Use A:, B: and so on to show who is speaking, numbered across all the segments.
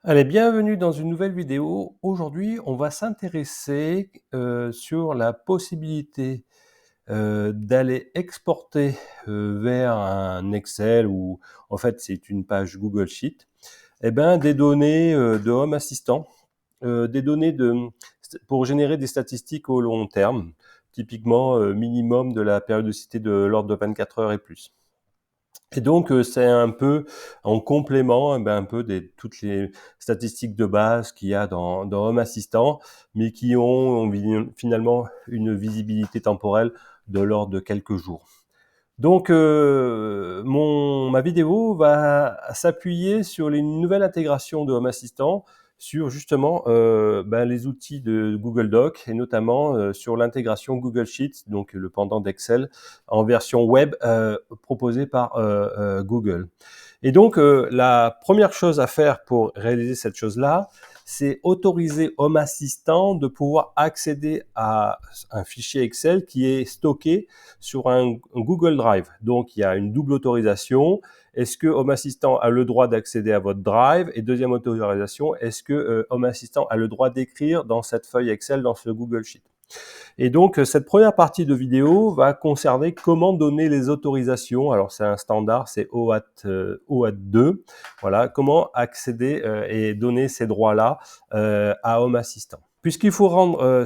A: Allez, bienvenue dans une nouvelle vidéo. Aujourd'hui, on va s'intéresser sur la possibilité d'aller exporter vers un Excel ou en fait c'est une page Google Sheet, eh ben, des données de Home Assistant, des données pour générer des statistiques au long terme, typiquement minimum de la périodicité de l'ordre de 24 heures et plus. Et donc, c'est un peu en complément, un peu toutes les statistiques de base qu'il y a dans Home Assistant, mais qui ont finalement une visibilité temporelle de l'ordre de quelques jours. Donc, ma vidéo va s'appuyer sur les nouvelles intégrations de Home Assistant, sur justement les outils de Google Docs et notamment sur l'intégration Google Sheets, donc le pendant d'Excel en version web proposée par Google. Et donc, la première chose à faire pour réaliser cette chose-là, c'est autoriser Home Assistant de pouvoir accéder à un fichier Excel qui est stocké sur un Google Drive. Donc, il y a une double autorisation. Est-ce que Home Assistant a le droit d'accéder à votre Drive? Et deuxième autorisation, est-ce que Home Assistant a le droit d'écrire dans cette feuille Excel, dans ce Google Sheet? Et donc, cette première partie de vidéo va concerner comment donner les autorisations. Alors, c'est un standard, c'est OAuth 2. Voilà, comment accéder et donner ces droits-là à Home Assistant. Puisqu'il faut rendre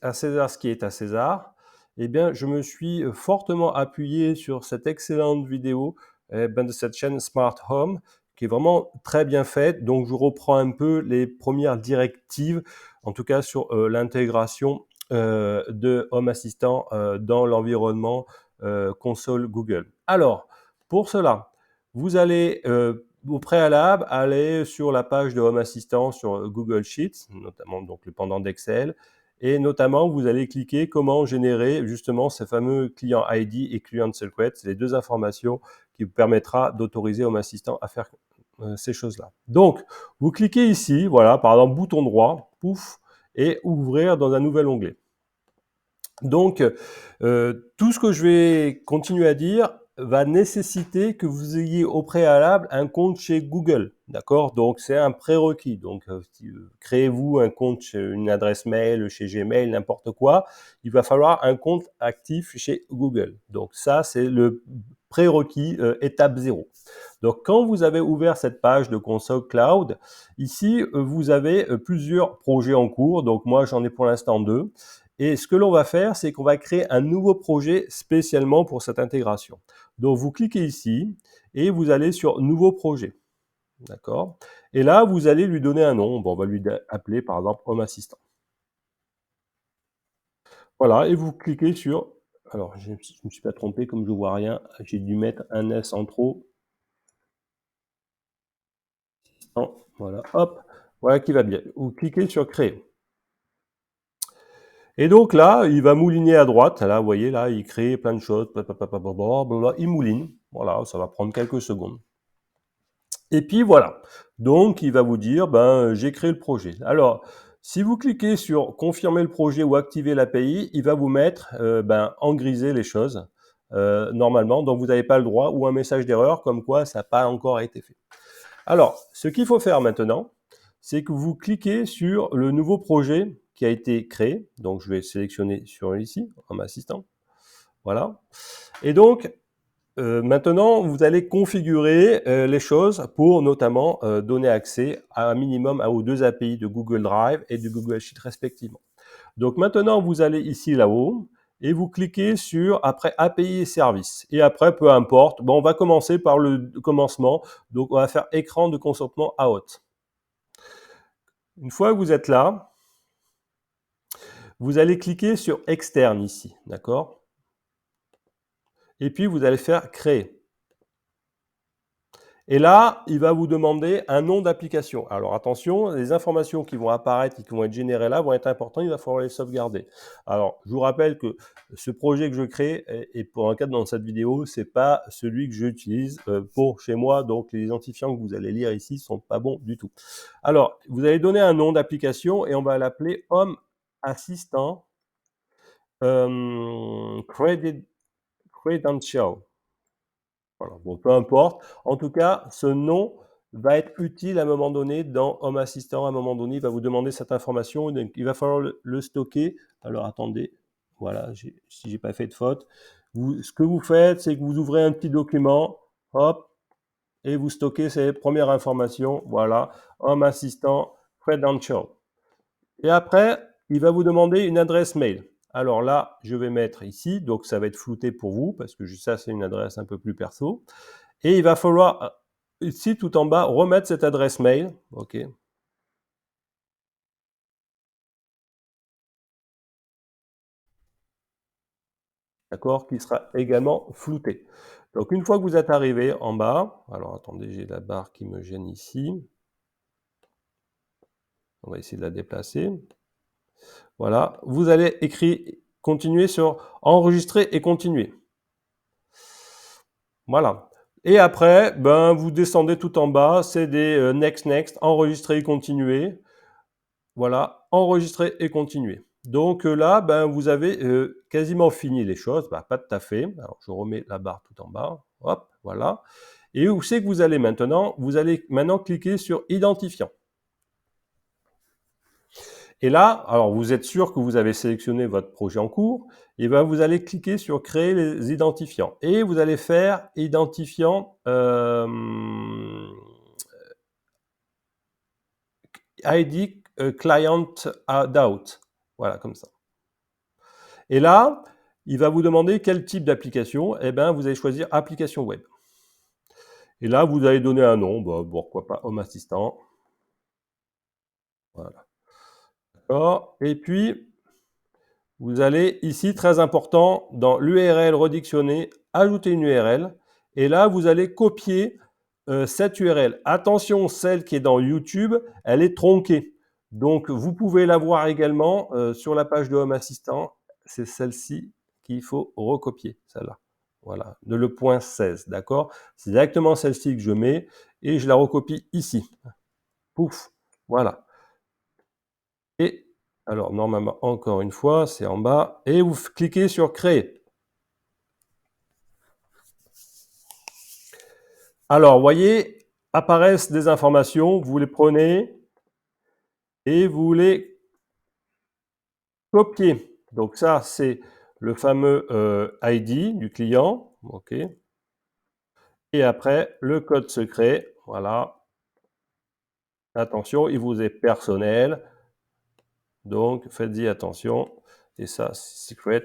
A: à César ce qui est à César, eh bien, je me suis fortement appuyé sur cette excellente vidéo de cette chaîne Smart Home, qui est vraiment très bien faite. Donc, je reprends un peu les premières directives, en tout cas sur l'intégration de Home Assistant dans l'environnement console Google. Alors, pour cela, vous allez au préalable aller sur la page de Home Assistant sur Google Sheets, notamment donc le pendant d'Excel, et notamment vous allez cliquer comment générer justement ces fameux client ID et client secret, c'est les deux informations qui vous permettra d'autoriser Home Assistant à faire ces choses-là. Donc, vous cliquez ici, voilà, par exemple bouton droit, pouf, et ouvrir dans un nouvel onglet. Donc, tout ce que je vais continuer à dire va nécessiter que vous ayez au préalable un compte chez Google, d'accord? Donc, c'est un prérequis. Donc, créez-vous un compte, une adresse mail chez Gmail, n'importe quoi. Il va falloir un compte actif chez Google. Donc, ça, c'est le prérequis étape 0. Donc, quand vous avez ouvert cette page de console cloud, ici, vous avez plusieurs projets en cours. Donc, moi, j'en ai pour l'instant 2. Et ce que l'on va faire, c'est qu'on va créer un nouveau projet spécialement pour cette intégration. Donc, vous cliquez ici et vous allez sur Nouveau projet. D'accord? Et là, vous allez lui donner un nom. Bon, on va lui appeler, par exemple, Home Assistant. Voilà, et vous cliquez sur... Alors, je ne me suis pas trompé, comme je ne vois rien, j'ai dû mettre un S en trop. Non, voilà, hop, voilà qui va bien. Vous cliquez sur Créer. Et donc là, il va mouliner à droite. Là, vous voyez, là, il crée plein de choses. Blablabla, il mouline. Voilà, ça va prendre quelques secondes. Et puis voilà. Donc, il va vous dire, j'ai créé le projet. Alors, si vous cliquez sur confirmer le projet ou activer l'API, il va vous mettre en grisé les choses normalement. Donc, vous n'avez pas le droit ou un message d'erreur comme quoi ça n'a pas encore été fait. Alors, ce qu'il faut faire maintenant, c'est que vous cliquez sur le nouveau projet qui a été créé. Donc, je vais sélectionner sur ici, en assistant. Voilà. Et donc, maintenant, vous allez configurer les choses pour notamment donner accès à un minimum aux deux API de Google Drive et de Google Sheet respectivement. Donc, maintenant, vous allez ici là-haut et vous cliquez sur après API et services. Et après, peu importe, on va commencer par le commencement. Donc, on va faire écran de consentement out. Une fois que vous êtes là, vous allez cliquer sur externe ici, d'accord? Et puis, vous allez faire créer. Et là, il va vous demander un nom d'application. Alors attention, les informations qui vont apparaître et qui vont être générées là vont être importantes, il va falloir les sauvegarder. Alors, je vous rappelle que ce projet que je crée, et pour un cadre dans cette vidéo, c'est pas celui que j'utilise pour chez moi, donc les identifiants que vous allez lire ici sont pas bons du tout. Alors, vous allez donner un nom d'application et on va l'appeler Home Assistant Credential. Voilà, bon, peu importe. En tout cas, ce nom va être utile à un moment donné dans Home Assistant. À un moment donné, il va vous demander cette information, donc il va falloir le stocker. Alors attendez, voilà, si j'ai pas fait de faute. Ce que vous faites, c'est que vous ouvrez un petit document, hop, et vous stockez ces premières informations. Voilà, Home Assistant, Credential. Et après, il va vous demander une adresse mail. Alors là, je vais mettre ici, donc ça va être flouté pour vous, parce que ça, c'est une adresse un peu plus perso. Et il va falloir, ici, tout en bas, remettre cette adresse mail. OK. D'accord, qui sera également floutée. Donc une fois que vous êtes arrivé en bas, alors attendez, j'ai la barre qui me gêne ici. On va essayer de la déplacer. Voilà, vous allez écrire, continuer sur enregistrer et continuer. Voilà. Et après, ben, vous descendez tout en bas, c'est des next, next, enregistrer et continuer. Voilà, enregistrer et continuer. Donc là, ben, vous avez quasiment fini les choses. Ben, pas tout à fait. Alors, je remets la barre tout en bas. Hop, voilà. Et où c'est que vous allez maintenant? Vous allez maintenant cliquer sur identifiant. Et là, alors vous êtes sûr que vous avez sélectionné votre projet en cours, et ben vous allez cliquer sur créer les identifiants. Et vous allez faire identifiant ID client out. Voilà, comme ça. Et là, il va vous demander quel type d'application. Eh bien, vous allez choisir application web. Et là, vous allez donner un nom, bah, pourquoi pas Home Assistant. Voilà. D'accord. Et puis, vous allez ici, très important, dans l'URL redictionner, ajouter une URL. Et là, vous allez copier cette URL. Attention, celle qui est dans YouTube, elle est tronquée. Donc, vous pouvez la voir également sur la page de Home Assistant. C'est celle-ci qu'il faut recopier, celle-là. Voilà, de le point 16, d'accord? C'est exactement celle-ci que je mets et je la recopie ici. Pouf, voilà. Et alors, normalement, encore une fois, c'est en bas. Et vous cliquez sur Créer. Alors, vous voyez, apparaissent des informations. Vous les prenez et vous les copiez. Donc ça, c'est le fameux ID du client. OK. Et après, le code secret. Voilà. Attention, il vous est personnel. Donc, faites-y attention. Et ça, c'est secret.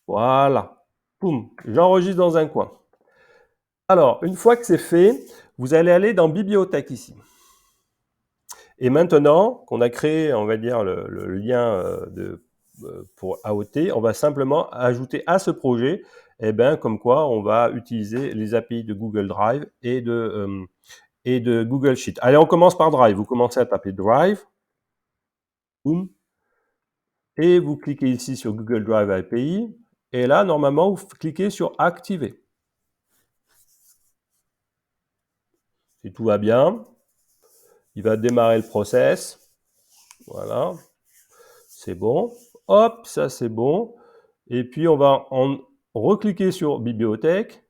A: Voilà. Boum. J'enregistre dans un coin. Alors, une fois que c'est fait, vous allez aller dans Bibliothèque ici. Et maintenant qu'on a créé, on va dire, le lien pour AOT, on va simplement ajouter à ce projet, eh ben, comme quoi on va utiliser les API de Google Drive et de Google Sheet. Allez, on commence par Drive. Vous commencez à taper Drive. Boum. Et vous cliquez ici sur Google Drive API. Et là, normalement, vous cliquez sur Activer. Si tout va bien, il va démarrer le process. Voilà. C'est bon. Hop, ça c'est bon. Et puis on va recliquer sur Bibliothèque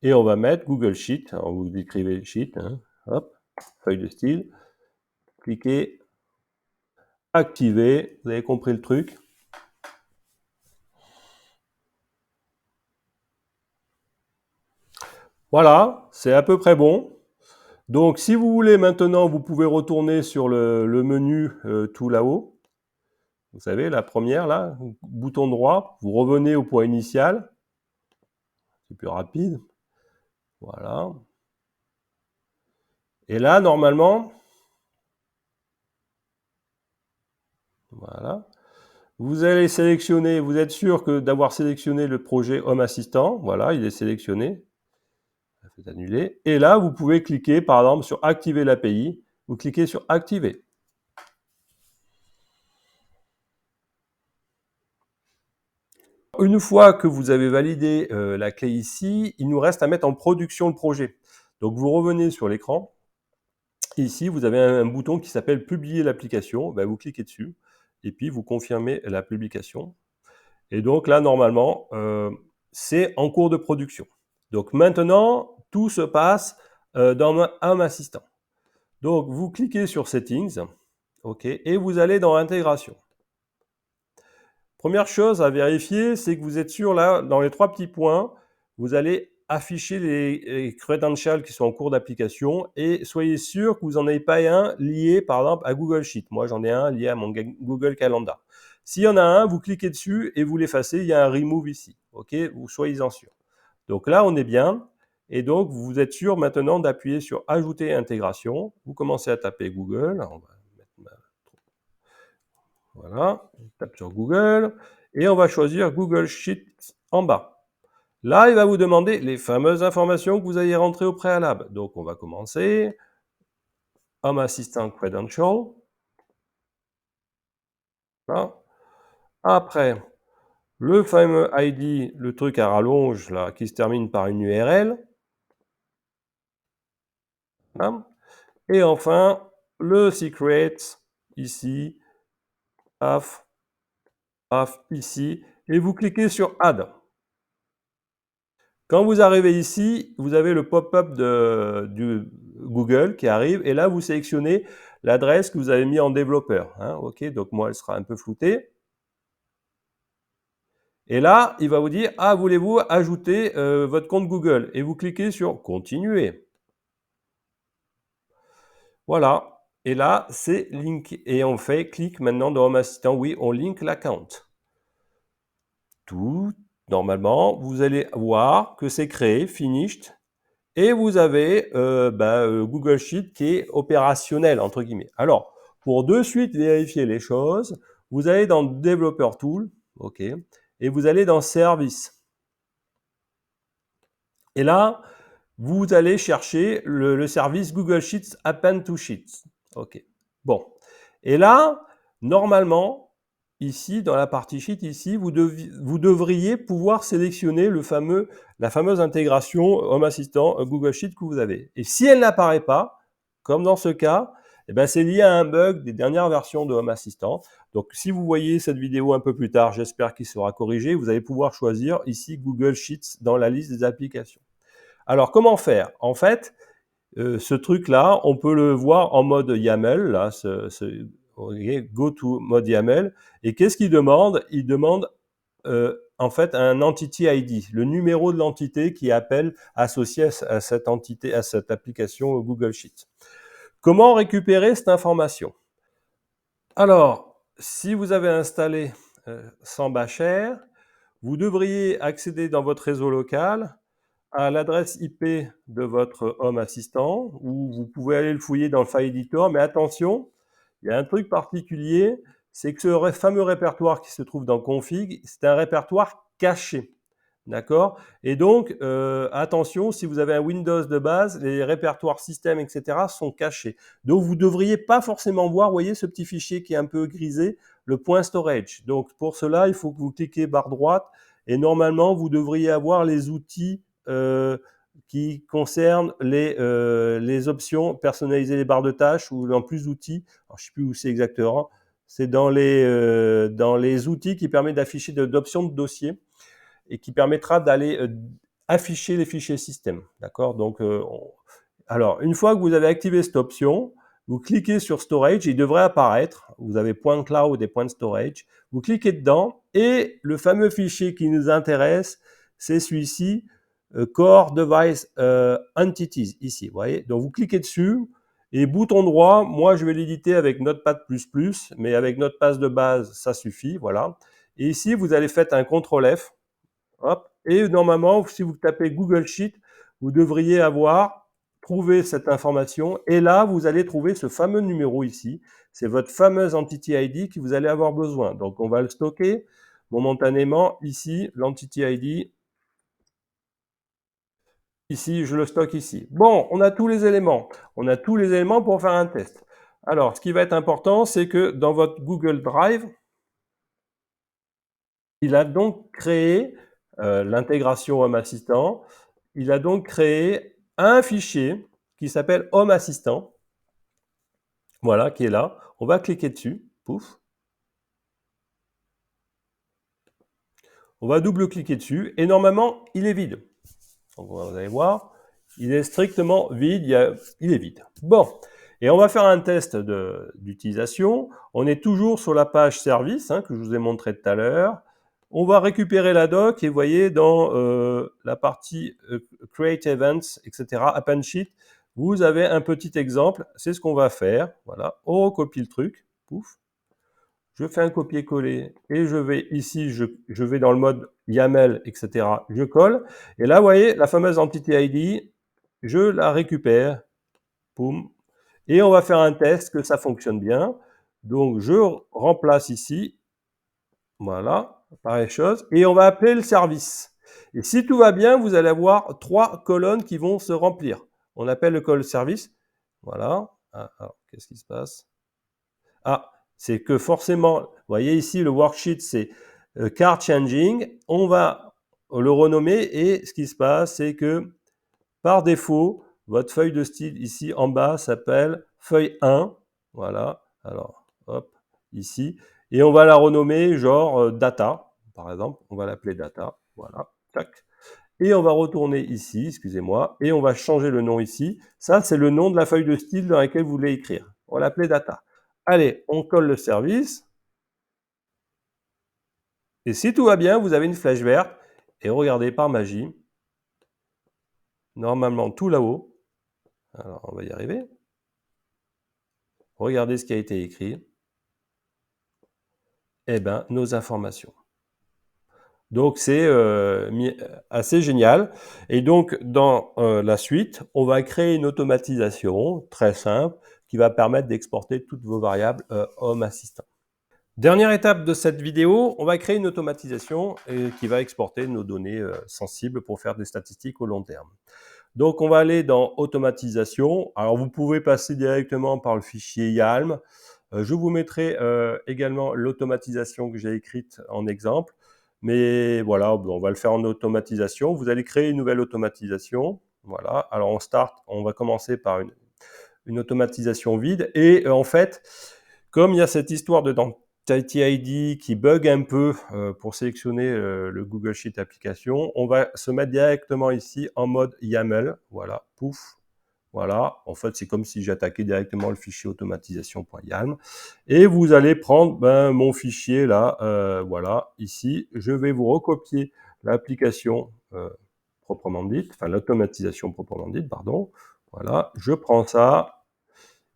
A: et on va mettre Google Sheet. Alors vous écrivez Sheet, hein. Hop, feuille de style. Cliquez, activer. Vous avez compris le truc. Voilà, c'est à peu près bon. Donc si vous voulez maintenant, vous pouvez retourner sur le menu tout là-haut. Vous savez, la première là, bouton droit, vous revenez au point initial. C'est plus rapide. Voilà. Et là, normalement, voilà. Vous allez sélectionner, vous êtes sûr que d'avoir sélectionné le projet Home Assistant. Voilà, il est sélectionné. Faites annuler. Et là, vous pouvez cliquer, par exemple, sur Activer l'API. Vous cliquez sur Activer. Une fois que vous avez validé la clé ici, il nous reste à mettre en production le projet. Donc, vous revenez sur l'écran. Ici, vous avez un bouton qui s'appelle Publier l'application. Ben, vous cliquez dessus. Et puis, vous confirmez la publication. Et donc là, normalement, c'est en cours de production. Donc maintenant, tout se passe dans Home Assistant. Donc, vous cliquez sur Settings, OK, et vous allez dans Intégration. Première chose à vérifier, c'est que vous êtes sûr, là, dans les 3 petits points, vous allez afficher les credentials qui sont en cours d'application et soyez sûr que vous n'en avez pas un lié, par exemple, à Google Sheet. Moi, j'en ai un lié à mon Google Calendar. S'il y en a un, vous cliquez dessus et vous l'effacez. Il y a un Remove ici. OK, vous soyez-en sûr. Donc là, on est bien. Et donc, vous êtes sûr maintenant d'appuyer sur Ajouter intégration. Vous commencez à taper Google. On va mettre voilà, on tape sur Google et on va choisir Google Sheets en bas. Là, il va vous demander les fameuses informations que vous avez rentrées au préalable. Donc, on va commencer. Home Assistant Credential. Là. Après, le fameux ID, le truc à rallonge là, qui se termine par une URL. Là. Et enfin, le secret ici, paf, paf, ici. Et vous cliquez sur Add. Quand vous arrivez ici, vous avez le pop-up du Google qui arrive et là, vous sélectionnez l'adresse que vous avez mis en développeur. Hein, OK, donc moi, elle sera un peu floutée. Et là, il va vous dire, ah, voulez-vous ajouter votre compte Google? Et vous cliquez sur Continuer. Voilà. Et là, c'est link. Et on fait clic maintenant dans Home Assistant. Oui, on link l'account. Tout, normalement, vous allez voir que c'est créé, finished. Et vous avez Google Sheet qui est opérationnel, entre guillemets. Alors, pour de suite vérifier les choses, vous allez dans Developer Tool, OK, et vous allez dans Service. Et là, vous allez chercher le service Google Sheets Append to Sheets. OK. Bon. Et là, normalement, ici, dans la partie Sheet, ici, vous devriez pouvoir sélectionner la fameuse intégration Home Assistant Google Sheet que vous avez. Et si elle n'apparaît pas, comme dans ce cas, eh ben, c'est lié à un bug des dernières versions de Home Assistant. Donc, si vous voyez cette vidéo un peu plus tard, j'espère qu'il sera corrigé. Vous allez pouvoir choisir ici Google Sheets dans la liste des applications. Alors, comment faire? En fait, ce truc-là, on peut le voir en mode YAML, là, go to mode YAML. Et qu'est-ce qu'il demande? Il demande en fait un entity ID, le numéro de l'entité qui appelle associé à cette entité, à cette application Google Sheets. Comment récupérer cette information? Alors, si vous avez installé sans Basher, vous devriez accéder dans votre réseau local à l'adresse IP de votre Home Assistant, ou vous pouvez aller le fouiller dans le File Editor, mais attention, il y a un truc particulier, c'est que ce fameux répertoire qui se trouve dans Config, c'est un répertoire caché. D'accord? Et donc, attention, si vous avez un Windows de base, les répertoires système, etc. sont cachés. Donc, vous ne devriez pas forcément voir, vous voyez ce petit fichier qui est un peu grisé, le point storage. Donc, pour cela, il faut que vous cliquez barre droite et normalement, vous devriez avoir les outils qui concernent les options, personnaliser les barres de tâches ou dans plus d'outils. Alors, je ne sais plus où c'est exactement. C'est dans les outils qui permettent d'afficher d'options de dossier et qui permettra d'aller afficher les fichiers système. D'accord? Donc, alors, une fois que vous avez activé cette option, vous cliquez sur Storage, il devrait apparaître. Vous avez point cloud et point storage. Vous cliquez dedans et le fameux fichier qui nous intéresse, c'est celui-ci, Core Device Entities, ici. Vous voyez? Donc, vous cliquez dessus et bouton droit, moi, je vais l'éditer avec Notepad++, mais avec Notepad de base, ça suffit. Voilà. Et ici, vous allez faire un CTRL F. Hop. Et normalement, si vous tapez Google Sheet, vous devriez avoir trouvé cette information. Et là, vous allez trouver ce fameux numéro ici. C'est votre fameuse Entity ID que vous allez avoir besoin. Donc, on va le stocker momentanément. Ici, l'Entity ID. Ici, je le stocke ici. Bon, on a tous les éléments. On a tous les éléments pour faire un test. Alors, ce qui va être important, c'est que dans votre Google Drive, il a donc créé l'intégration Home Assistant. Il a donc créé un fichier qui s'appelle Home Assistant. Voilà, qui est là. On va cliquer dessus. Pouf. On va double-cliquer dessus. Et normalement, il est vide. Donc, vous allez voir, Il est strictement vide, il est vide. Bon, et on va faire un test d'utilisation. On est toujours sur la page service que je vous ai montré tout à l'heure. On va récupérer la doc et vous voyez dans la partie Create Events, etc., Append Sheet, vous avez un petit exemple. C'est ce qu'on va faire. Voilà, on recopie le truc. Pouf. Je fais un copier-coller et je vais ici, je vais dans le mode YAML, etc. Je colle. Et là, vous voyez, la fameuse Entity ID, je la récupère. Poum. Et on va faire un test que ça fonctionne bien. Donc, je remplace ici. Voilà, pareille chose. Et on va appeler le service. Et si tout va bien, vous allez avoir 3 colonnes qui vont se remplir. On appelle le call service. Voilà. Ah, alors, qu'est-ce qui se passe? Ah, c'est que forcément, vous voyez ici, le worksheet, c'est card changing. On va le renommer et ce qui se passe, c'est que par défaut, votre feuille de style ici en bas s'appelle feuille 1. Voilà. Alors, hop, ici. Et on va la renommer genre data, par exemple. On va l'appeler data. Voilà. Tac. Et on va retourner ici, excusez-moi, et on va changer le nom ici. Ça, c'est le nom de la feuille de style dans laquelle vous voulez écrire. On va l'appeler data. Allez, on colle le service. Et si tout va bien, vous avez une flèche verte. Et regardez, par magie, normalement tout là-haut, alors on va y arriver. Regardez ce qui a été écrit. Eh bien, nos informations. Donc, c'est assez génial. Et donc, dans la suite, on va créer une automatisation très simple qui va permettre d'exporter toutes vos variables Home Assistant. Dernière étape de cette vidéo, on va créer une automatisation qui va exporter nos données sensibles pour faire des statistiques au long terme. Donc, on va aller dans automatisation. Alors, vous pouvez passer directement par le fichier YALM. Je vous mettrai également l'automatisation que j'ai écrite en exemple. Mais voilà, on va le faire en automatisation. Vous allez créer une nouvelle automatisation. Voilà. Alors, on va commencer par une automatisation vide. Et en fait, comme il y a cette histoire de Entity ID qui bug un peu pour sélectionner le Google Sheet application, on va se mettre directement ici en mode YAML. Voilà, pouf. Voilà, en fait, c'est comme si j'attaquais directement le fichier automatisation.yaml. Et vous allez prendre mon fichier là, voilà, ici. Je vais vous recopier l'application proprement dite, enfin l'automatisation proprement dite, pardon. Voilà, je prends ça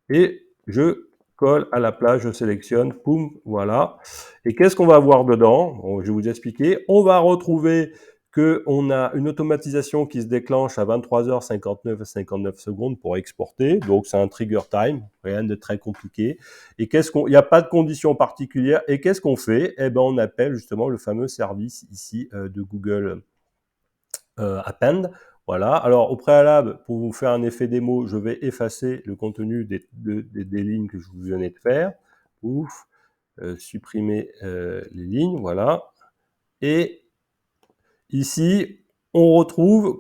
A: et je colle à la place, je sélectionne, poum, voilà. Et qu'est-ce qu'on va avoir dedans? Bon, je vais vous expliquer. On va retrouver qu'on a une automatisation qui se déclenche à 23h59 et 59 secondes pour exporter. Donc, c'est un trigger time, rien de très compliqué. Et il n'y a pas de conditions particulières. Et qu'est-ce qu'on fait? Eh ben, on appelle justement le fameux service ici de Google Append. Voilà. Alors, au préalable, pour vous faire un effet démo, je vais effacer le contenu des lignes que je vous venais de faire. Ouf. Supprimer les lignes, voilà. Et ici, on retrouve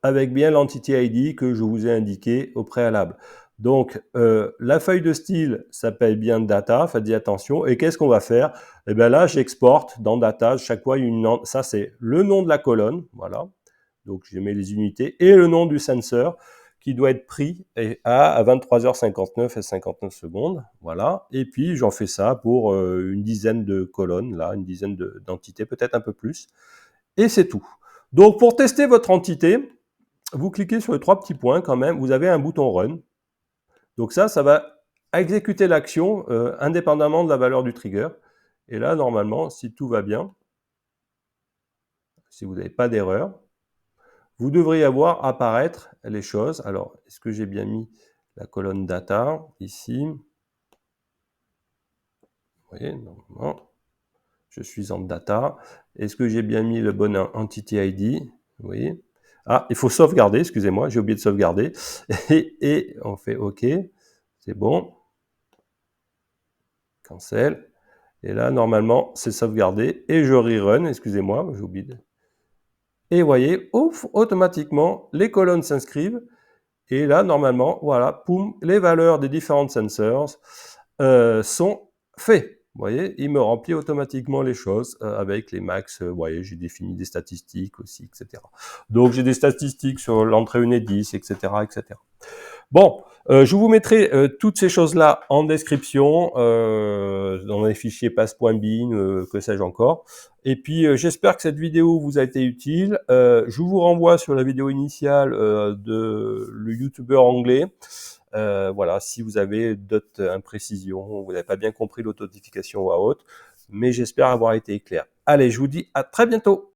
A: avec bien l'entity ID que je vous ai indiqué au préalable. Donc, la feuille de style s'appelle bien data, faites attention. Et qu'est-ce qu'on va faire? Eh bien là, j'exporte dans data, chaque fois, ça c'est le nom de la colonne, voilà. Donc, je mets les unités et le nom du sensor qui doit être pris à 23h59 et 59 secondes, voilà. Et puis, j'en fais ça pour une dizaine de colonnes, là, une dizaine d'entités, peut-être un peu plus. Et c'est tout. Donc, pour tester votre entité, vous cliquez sur les 3 petits points quand même. Vous avez un bouton Run. Donc ça va exécuter l'action indépendamment de la valeur du trigger. Et là, normalement, si tout va bien, si vous n'avez pas d'erreur, vous devriez avoir apparaître les choses. Alors, est-ce que j'ai bien mis la colonne data ici? Vous voyez, normalement, je suis en data. Est-ce que j'ai bien mis le bon entity ID? Vous voyez? Ah, il faut sauvegarder, excusez-moi, j'ai oublié de sauvegarder. Et on fait OK, c'est bon. Cancel. Et là, normalement, c'est sauvegardé. Et je rerun, excusez-moi, j'ai oublié de... Et vous voyez, ouf, automatiquement, les colonnes s'inscrivent. Et là, normalement, voilà, poum, les valeurs des différents sensors sont faits. Vous voyez, il me remplit automatiquement les choses avec les max. Vous voyez, j'ai défini des statistiques aussi, etc. Donc j'ai des statistiques sur l'entrée Enedis, etc., etc. Bon, je vous mettrai toutes ces choses-là en description, dans les fichiers pass.bin, que sais-je encore. Et puis, j'espère que cette vidéo vous a été utile. Je vous renvoie sur la vidéo initiale de le youtubeur anglais. Voilà, si vous avez d'autres imprécisions, vous n'avez pas bien compris l'authentification voix haute, mais j'espère avoir été clair. Allez, je vous dis à très bientôt.